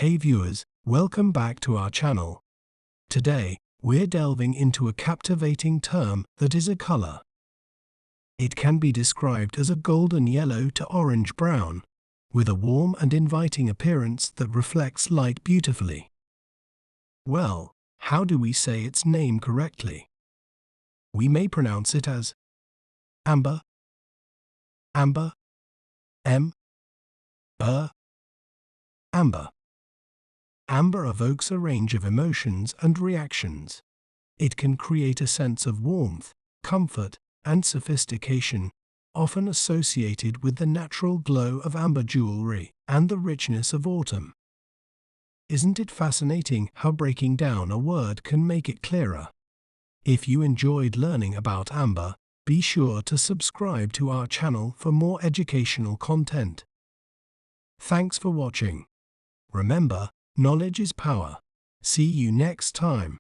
Hey viewers, welcome back to our channel. Today, we're delving into a captivating term that is a color. It can be described as a golden yellow to orange brown, with a warm and inviting appearance that reflects light beautifully. Well, how do we say its name correctly? We may pronounce it as amber, amber, amber. Amber evokes a range of emotions and reactions. It can create a sense of warmth, comfort, and sophistication, often associated with the natural glow of amber jewelry and the richness of autumn. Isn't it fascinating how breaking down a word can make it clearer? If you enjoyed learning about amber, be sure to subscribe to our channel for more educational content. Thanks for watching. Remember, knowledge is power. See you next time.